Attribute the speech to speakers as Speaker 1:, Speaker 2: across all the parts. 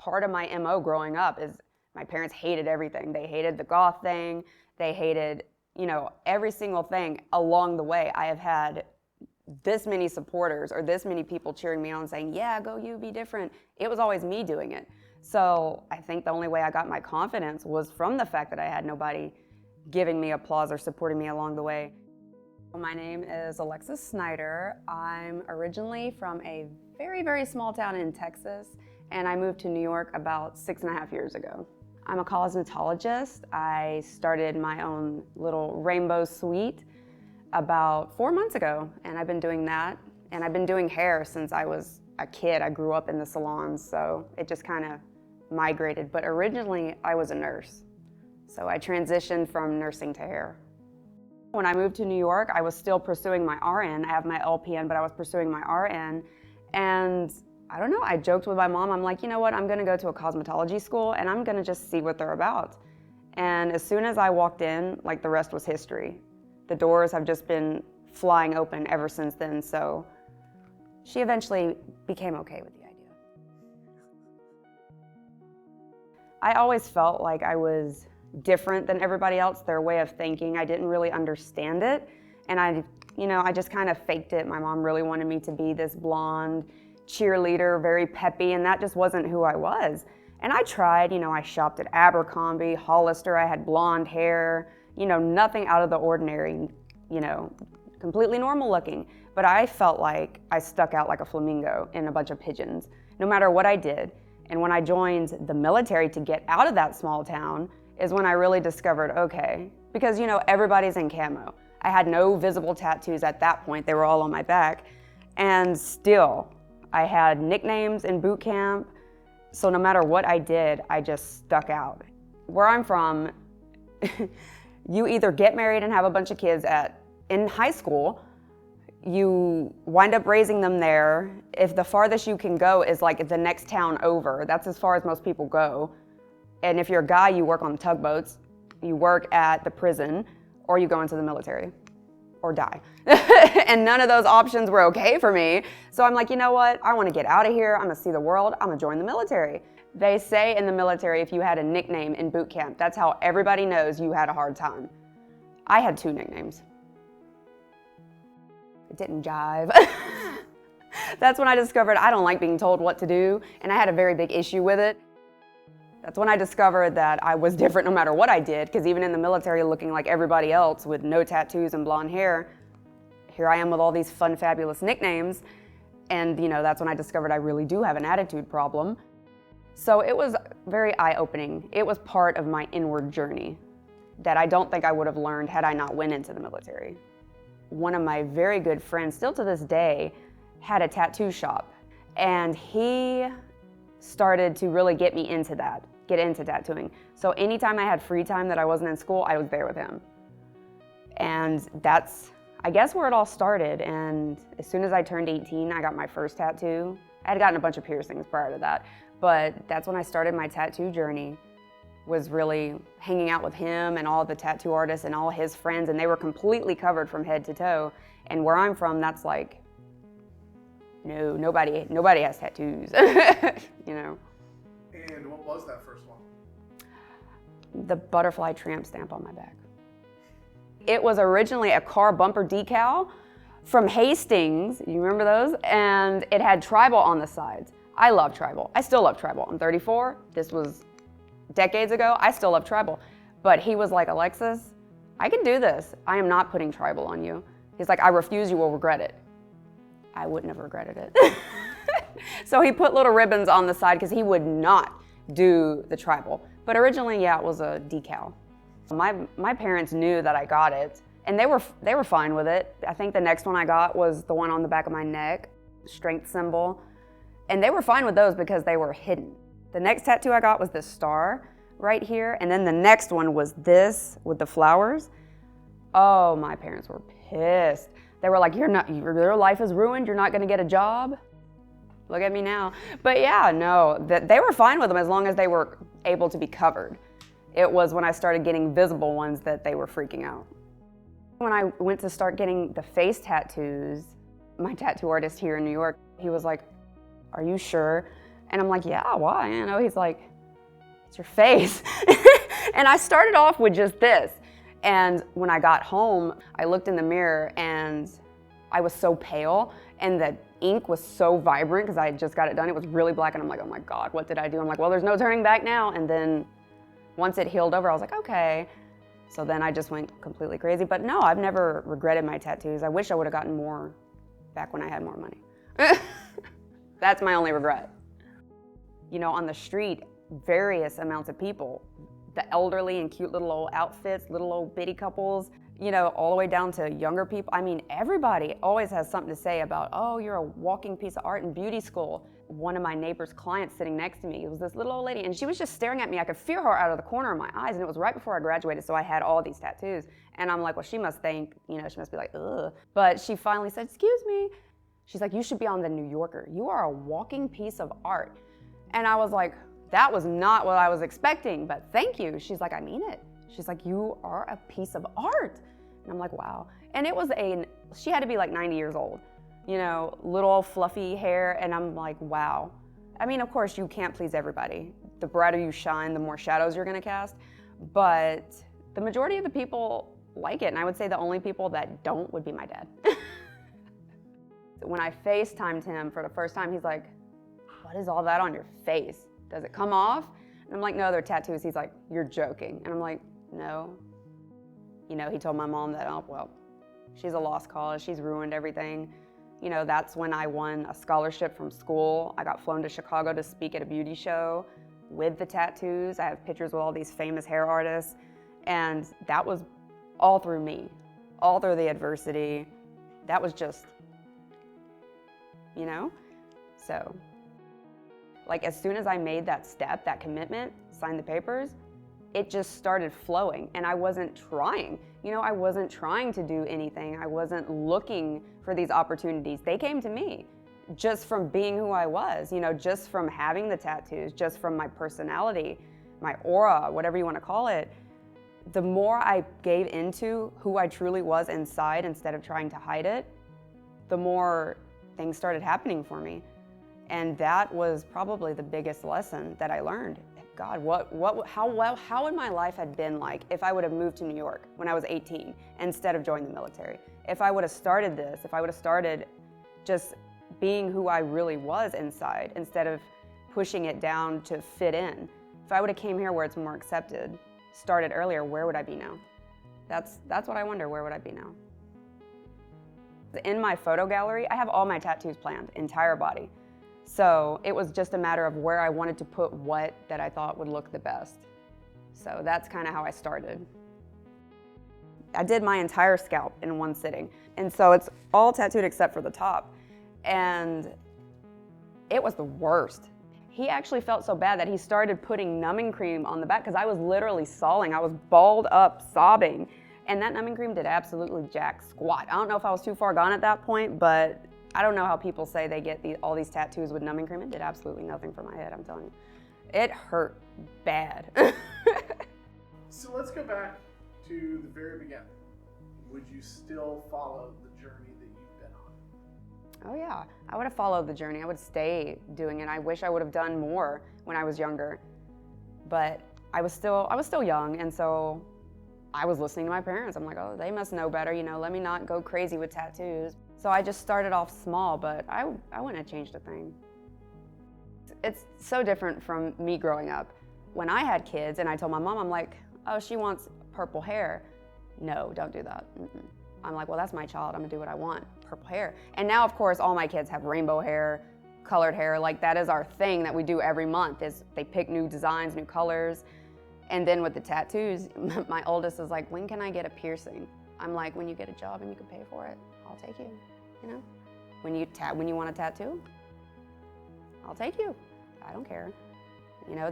Speaker 1: part of my MO growing up is my parents hated everything. They hated the goth thing. They hated, you know, every single thing along the way. I have had this many supporters or this many people cheering me on saying, yeah, go you, be different. It was always me doing it. So I think the only way I got my confidence was from the fact that I had nobody giving me applause or supporting me along the way. My name is Alexis Snyder. I'm originally from a very, very small town in Texas, and I moved to New York about 6.5 years ago. I'm a cosmetologist. I started my own little rainbow suite about 4 months ago, and I've been doing that. And I've been doing hair since I was a kid. I grew up in the salons, so it just kind of migrated. But originally, I was a nurse. So I transitioned from nursing to hair. When I moved to New York, I was still pursuing my RN. I have my LPN, but I was pursuing my RN. And I don't know, I joked with my mom. I'm like, you know what, I'm gonna go to a cosmetology school and I'm gonna just see what they're about. And as soon as I walked in, like the rest was history. The doors have just been flying open ever since then. So she eventually became okay with the idea. I always felt like I was different than everybody else, their way of thinking. I didn't really understand it. And I just kind of faked it. My mom really wanted me to be this blonde cheerleader, very peppy, and that just wasn't who I was. And I tried, I shopped at Abercrombie, Hollister, I had blonde hair, nothing out of the ordinary, completely normal looking. But I felt like I stuck out like a flamingo in a bunch of pigeons, no matter what I did. And when I joined the military to get out of that small town, is when I really discovered, okay, because everybody's in camo. I had no visible tattoos at that point, they were all on my back, and still, I had nicknames in boot camp, so no matter what I did, I just stuck out. Where I'm from, you either get married and have a bunch of kids in high school, you wind up raising them there. If the farthest you can go is like the next town over, that's as far as most people go. And if you're a guy, you work on the tugboats, you work at the prison, or you go into the military, or die. And none of those options were okay for me. So I'm like, you know what? I want to get out of here. I'm going to see the world. I'm going to join the military. They say in the military, if you had a nickname in boot camp, that's how everybody knows you had a hard time. I had 2 nicknames. It didn't jive. That's when I discovered I don't like being told what to do, and I had a very big issue with it. That's when I discovered that I was different no matter what I did, because even in the military looking like everybody else with no tattoos and blonde hair, here I am with all these fun, fabulous nicknames. And that's when I discovered I really do have an attitude problem. So it was very eye-opening. It was part of my inward journey that I don't think I would have learned had I not went into the military. One of my very good friends, still to this day, had a tattoo shop, and he started to really get me into that. Get into tattooing. So anytime I had free time that I wasn't in school, I was there with him. And that's, I guess, where it all started. And as soon as I turned 18, I got my first tattoo. I had gotten a bunch of piercings prior to that, but that's when I started my tattoo journey, was really hanging out with him and all the tattoo artists and all his friends, and they were completely covered from head to toe. And where I'm from, that's like, no, nobody has tattoos,
Speaker 2: And what was that first one?
Speaker 1: The butterfly tramp stamp on my back. It was originally a car bumper decal from Hastings, you remember those? And it had tribal on the sides. I love tribal. I still love tribal. I'm 34. This was decades ago. I still love tribal. But he was like, Alexis, I can do this. I am not putting tribal on you. He's like, I refuse, you will regret it. I wouldn't have regretted it. So he put little ribbons on the side because he would not do the tribal. But originally, yeah, it was a decal. My parents knew that I got it, and they were fine with it. I think the next one I got was the one on the back of my neck, strength symbol. And they were fine with those because they were hidden. The next tattoo I got was this star right here, and then the next one was this with the flowers. Oh, my parents were pissed. They were like, your life is ruined, you're not gonna get a job. Look at me now. But yeah, no, they were fine with them as long as they were able to be covered. It was when I started getting visible ones that they were freaking out. When I went to start getting the face tattoos, my tattoo artist here in New York, he was like, are you sure? And I'm like, yeah, why? You know, he's like, it's your face. And I started off with just this. And when I got home, I looked in the mirror and I was so pale and the ink was so vibrant because I had just got it done. It was really black and I'm like, oh my God, what did I do? I'm like, well, there's no turning back now. And then once it healed over, I was like, okay. So then I just went completely crazy. But no, I've never regretted my tattoos. I wish I would have gotten more back when I had more money. That's my only regret. You know, on the street, various amounts of people, the elderly in cute little old outfits, little old bitty couples, you know, all the way down to younger people. I mean, everybody always has something to say about, oh, you're a walking piece of art in beauty school. One of my neighbor's clients sitting next to me, it was this little old lady, and she was just staring at me. I could feel her out of the corner of my eyes, and it was right before I graduated, so I had all these tattoos. And I'm like, well, she must think, you know, she must be like, ugh. But she finally said, excuse me. She's like, you should be on the New Yorker. You are a walking piece of art. And I was like, that was not what I was expecting, but thank you. She's like, I mean it. She's like, you are a piece of art. And I'm like, wow. And it was she had to be like 90 years old, you know, little fluffy hair. And I'm like, wow. I mean, of course, you can't please everybody. The brighter you shine, the more shadows you're gonna cast. But the majority of the people like it. And I would say the only people that don't would be my dad. When I FaceTimed him for the first time, he's like, what is all that on your face? Does it come off? And I'm like, no, they're tattoos. He's like, you're joking. And I'm like, no. You know, he told my mom that, oh, well, she's a lost cause. She's ruined everything. You know, that's when I won a scholarship from school. I got flown to Chicago to speak at a beauty show with the tattoos. I have pictures with all these famous hair artists. And that was all through me, all through the adversity. That was just, you know? So, like, as soon as I made that step, that commitment, signed the papers, it just started flowing. And I wasn't trying. You know, I wasn't trying to do anything. I wasn't looking for these opportunities. They came to me just from being who I was, you know, just from having the tattoos, just from my personality, my aura, whatever you want to call it. The more I gave into who I truly was inside instead of trying to hide it, the more things started happening for me. And that was probably the biggest lesson that I learned. God, how would my life have been like if I would have moved to New York when I was 18 instead of joining the military? If I would have started this, if I would have started just being who I really was inside instead of pushing it down to fit in. If I would have came here where it's more accepted, started earlier, where would I be now? That's what I wonder, where would I be now? In my photo gallery, I have all my tattoos planned, entire body. So it was just a matter of where I wanted to put what that I thought would look the best. So that's kind of how I started. I did my entire scalp in one sitting. And so it's all tattooed except for the top. And it was the worst. He actually felt so bad that he started putting numbing cream on the back because I was literally sawing. I was balled up, sobbing. And that numbing cream did absolutely jack squat. I don't know if I was too far gone at that point, but I don't know how people say they get all these tattoos with numbing cream. It did absolutely nothing for my head, I'm telling you. It hurt bad.
Speaker 2: So let's go back to the very beginning. Would you still follow the journey that you've been on?
Speaker 1: Oh yeah, I would have followed the journey. I would stay doing it. I wish I would have done more when I was younger, but I was still young, and so I was listening to my parents. I'm like, oh, they must know better, you know, let me not go crazy with tattoos. So I just started off small, but I wouldn't have changed a thing. It's so different from me growing up. When I had kids and I told my mom, I'm like, oh, she wants purple hair. No, don't do that. I'm like, well, that's my child. I'm gonna do what I want, purple hair. And now, of course, all my kids have rainbow hair, colored hair. Like, that is our thing that we do every month, is they pick new designs, new colors. And then with the tattoos, my oldest is like, when can I get a piercing? I'm like, when you get a job and you can pay for it, I'll take you, you know? When you want a tattoo, I'll take you. I don't care. You know,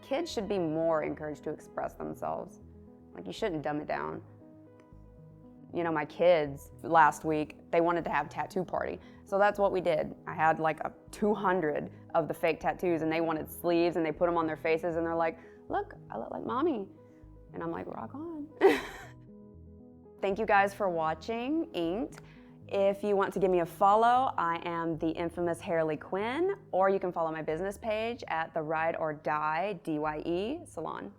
Speaker 1: kids should be more encouraged to express themselves. Like, you shouldn't dumb it down. You know, my kids last week, they wanted to have a tattoo party. So that's what we did. I had like 200 of the fake tattoos, and they wanted sleeves, and they put them on their faces, and they're like, look, I look like mommy. And I'm like, rock on. Thank you guys for watching Inked. If you want to give me a follow, I am the infamous Harley Quinn, or you can follow my business page at the Ride or Die, DYE Salon.